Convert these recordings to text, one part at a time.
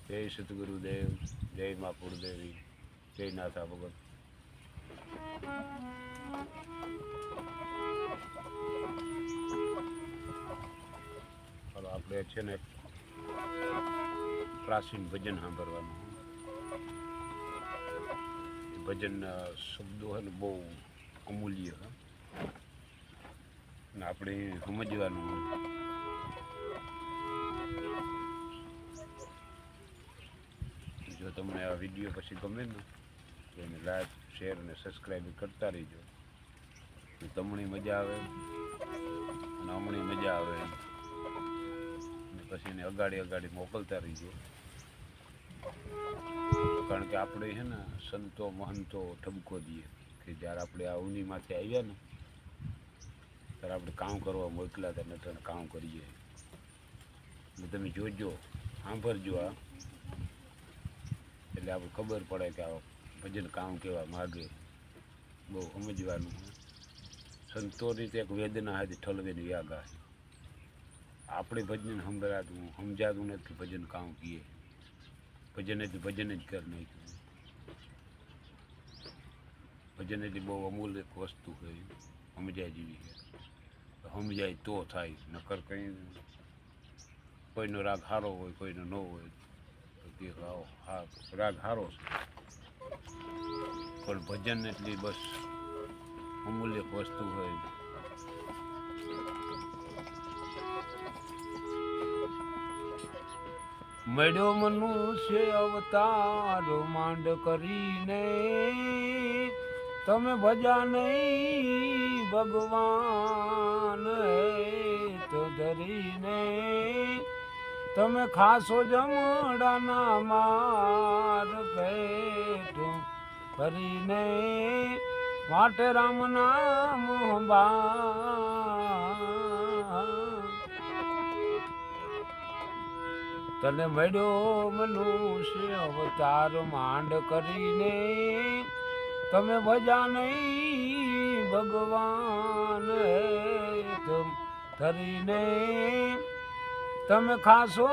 જય સતગુરુદેવ, જય મા કુળદેવી, જય નાથા ભગત. ચાલો આપણે છે ને પ્રાચીન ભજન સાંભળવાનું. ભજનના શબ્દો છે ને બહુ અમૂલ્ય ને આપણે સમજવાનું. જો તમને આ વિડીયો પછી ગમે ને તો એને લાઈક, શેર અને સબસ્ક્રાઈબ કરતા રહીજો. તમને મજા આવે અને અમને મજા આવે અને પછી એને અગાડી મોકલતા રહીજો. કારણ કે આપણે છે ને સંતો મહંતો ઠપકો દઈએ કે જ્યારે આપણે આ ઉનીમાંથી આવ્યા ને ત્યારે આપણે કામ કરવા મોકલા હતા ને તને કામ કરીએ. એટલે તમે જોજો, સાંભળજો આ, એટલે આપણે ખબર પડે કે આ ભજન કામ કેવા માગે. બહુ સમજવાનું. સંતોની તો એક વેદના હતી ઠલવેની વ્યાગા. આપણે ભજન સમજાતું નથી કે ભજન કામ કીએ. ભજન એટલે ભજન જ કરી નાખ્યું. ભજન એટલે બહુ અમૂલ્ય એક વસ્તુ હોય, સમજાય જેવી છે. સમજાય તો થાય, નકર કંઈ કોઈનો રાગ સારો હોય કોઈનો ન હોય તો કે રાગ સારો છે, પણ ભજન એટલી બસ અમૂલ્ય વસ્તુ હોય. મળ્યો મનુષ્ય અવતાર માંડ કરીને, તમે ભજા નહીં ભગવાન તો ધરીને. તમે ખાસો જમડાના માર પેટ ભરીને, માટે રામ નામ તને મળ્યો મનુષ્ય અવતાર માંડ કરીને, તમે ભજા નહીં ભગવાન ધરીને. તમે ખાસો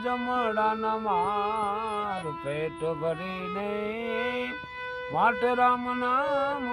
જમડાના માર પેટ ભરીને, માટે રામ નામ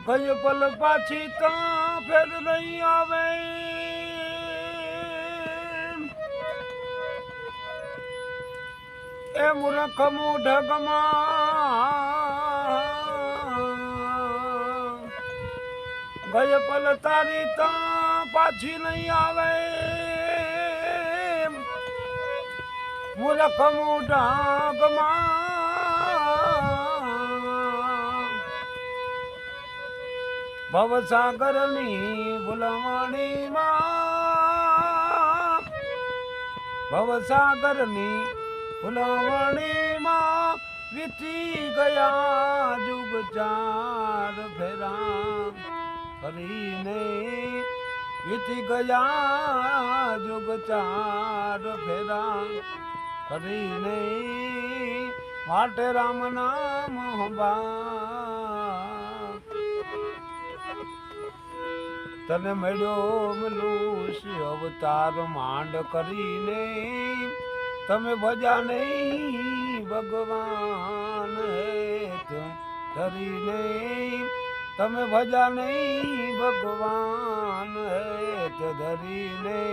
કઈ પલ પાછી તાં ફેર નહીં આવે. એ મૂર્ખ મૂઢગમાં ગય પલ તારી તાં પાછી નહીં આવે. મૂર્ખ મૂઢગમાં ભવસાગરની ભૂલવણીમાં, ભવસાગરની ભૂલવણીમાં વીતી ગયા જુગ ચાર ફેરા કરીને. વીતી ગયા જુગ ચાર ફેરા કરીને, માટે રામ નામ તને મળ્યો મનુષ્ય અવતાર માંડ કરીને, તમે ભજા નહીં ભગવાન ધરીને. તમે ભજા નહીં ભગવાન ધરીને.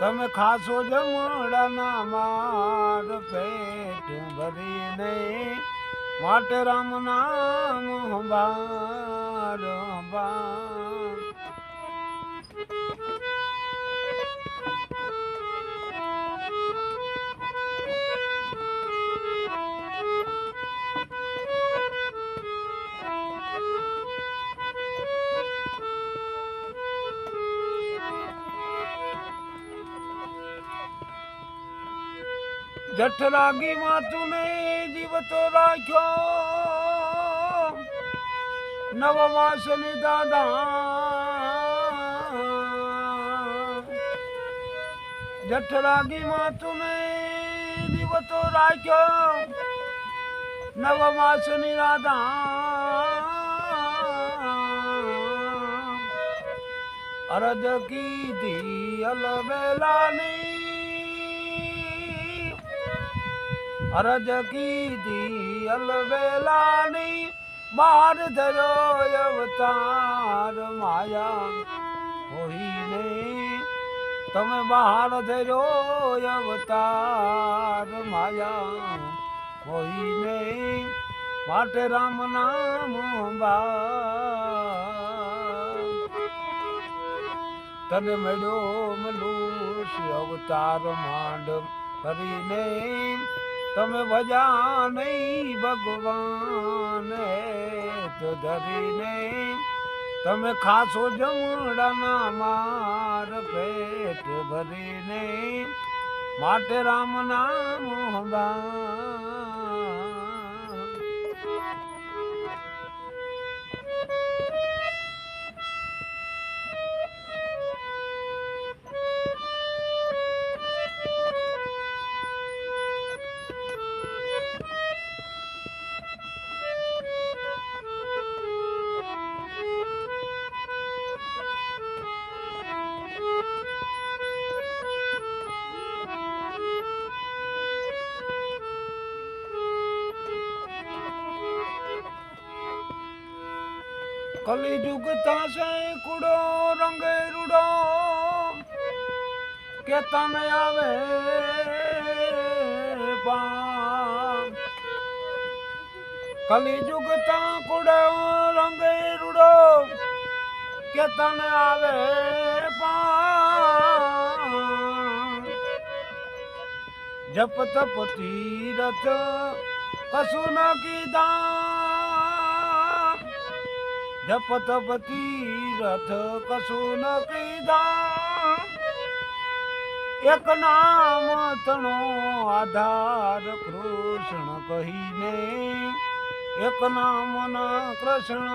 તમે ખાસો જમડાના માર પેટ ભરીને, માટે રામ નામ જઠરાગી માતું ને જીવતો રાખ્યો. નવમાસ ની દાદા જઠરાગીમાં તુને દીવતો રાખ્યો નવ માસની રાધા અરજ કીધી અલબેલાની અરજ કીધી અલબેલાની બહાર ધર્યો અવતાર માયા હોઈને તમે બહાર ધર્યો અવતાર માયા હોઈને માટે રામ નામ તને મળ્યો મનુષ્ય અવતાર માંડ કરીને તમે ભજા નહીં ભગવાન તો ધરીને તમે ખાસો જમડાના માર પેટ ભરીને માટે રામ નામ કલિયુગ થાશે કુડો રંગે રૂડો કે તને આવે કલિયુગ તા કુડો રંગે રૂડો કે તને આવે જપ તપ તીરથ કશું ન કીધા જપ તપ તીરથ કશું ન કીધા એક નામ તણો આધાર કૃષ્ણ કહીને એક નામ ના કૃષ્ણ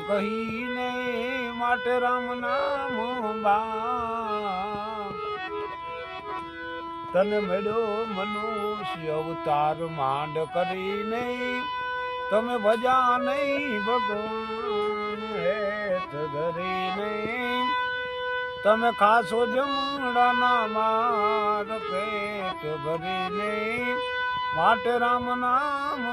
કહીને માટે રામ નામ તને મળ્યો મનુષ્ય અવતાર માંડ કરીને તમે ભજા નહીં ભગવાન હેત ધરીને તમે ખાસો જમડાના માર પેટ ભરીને માટે રામ નામ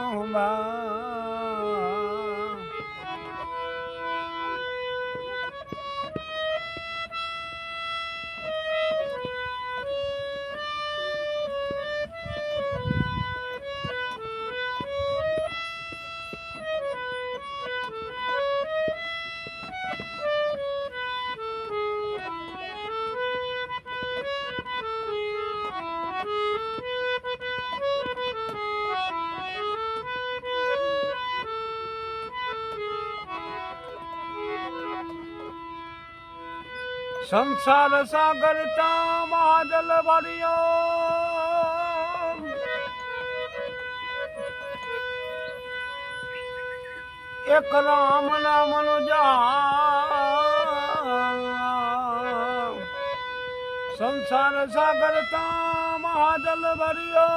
સંસાર સાગર તા મહાજલ ભર્યો એક રામ નામનું જામ સંસાર સાગર તા મહાજલ ભર્યો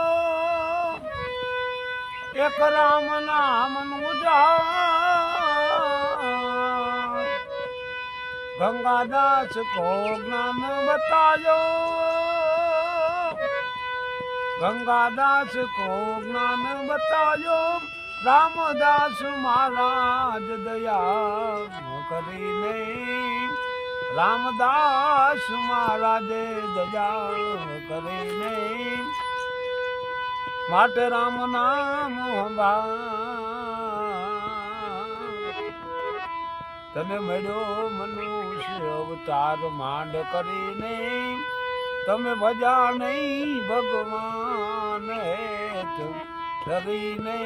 એક રામ નામનું જામ ગંગાદાસ को ज्ञान बतायो गंगादास को ज्ञान बतायो रामदास महाराज दया કરીને रामदास महाराज दया કરીને માટે રામ નામ તને મળ્યો મનુષ્ય અવતાર માંડ કરીને તમે ભજા નહીં ભગવાન હેત ધરીને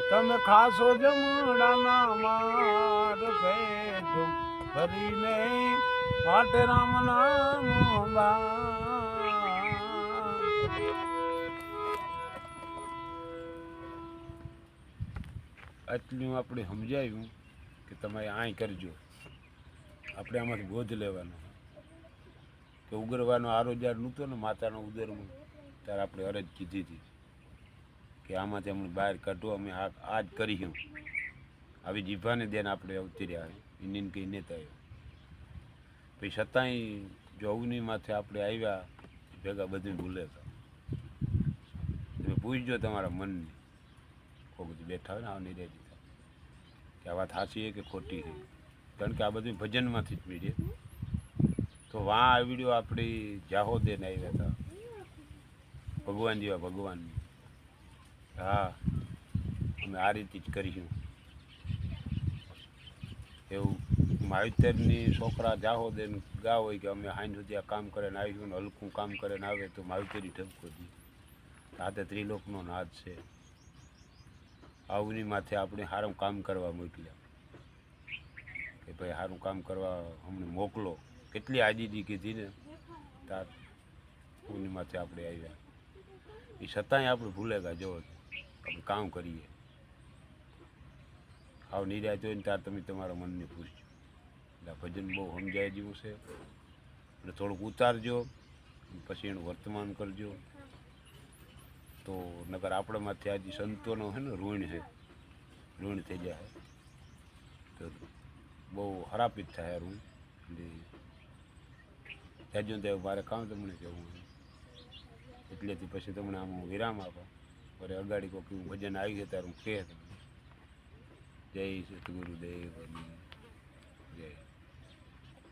તમે ખાસો જમડાના માર પેટ ભરીને માટે રામ નામ આટલું આપણે સમજાયું કે તમે આય કરજો આપણે આમાંથી બોધ લેવાનો કે ઉગરવાનો આરો જ્યારે નહોતો ને માતાનો ઉદરમાં ત્યારે આપણે અરજ કીધી હતી કે આમાંથી અમને બહાર કાઢો, અમે આ જ કરીશું. આવી જીભાને દેને આપણે અવતર્યા ઇન્ડિયન કંઈ નેતા આવ્યો. પછી છતાંય જો અવની માથે આપણે આવ્યા ભેગા બધું ભૂલે હતા. તમે પૂછજો તમારા મનની કોઈ બધું બેઠા હોય ને આવની રેડી થાય કે આ વાત સાચી છે કે ખોટી છે, કારણ કે આ બધું ભજનમાંથી જ પીડીએ. તો વાં આ વિડીયો આપણી જાહોદેને આવ્યા હતા ભગવાન જેવા ભગવાનની. હા, અમે આ રીતે જ કરીશું એવું. માવતરની છોકરા જાહોદેન ગા હોય કે અમે હાઈન સુધી આ કામ કરીને આવીશું ને હલકું કામ કરીને આવે તો માવતરી ઠપકો દી. આ તો ત્રિલોકનો નાદ છે. આવની માથે આપણે સારું કામ કરવા મોકલ્યા કે ભાઈ સારું કામ કરવા અમને મોકલો. કેટલી આજીજી કીધી ને તાર આવની માથે આપણે આવ્યા. એ છતાંય આપણે ભૂલે ગયા. જો આપણે કામ કરીએ આવ નિરાશ હોય ને ત્યારે તમે તમારા મનને પૂછજો. એટલે આ ભજન બહુ સમજાય જેવું છે. એટલે થોડુંક ઉતારજો પછી એનું વર્તમાન કરજો. તો નકર આપણામાંથી આજે સંતોનો છે ને ઋણ છે, ઋણ થઈ જાય તો બહુ હરાપિત થાય ઋણ. એટલે ત્યાં ત્યાં મારે કામ તમને કહેવું એટલેથી પછી તમને આમ હું વિરામ આપો. અરે અગાડી કોઈ ભજન આવી છે ત્યારે હું કહે તમને. જય સતગુરુદેવ જય.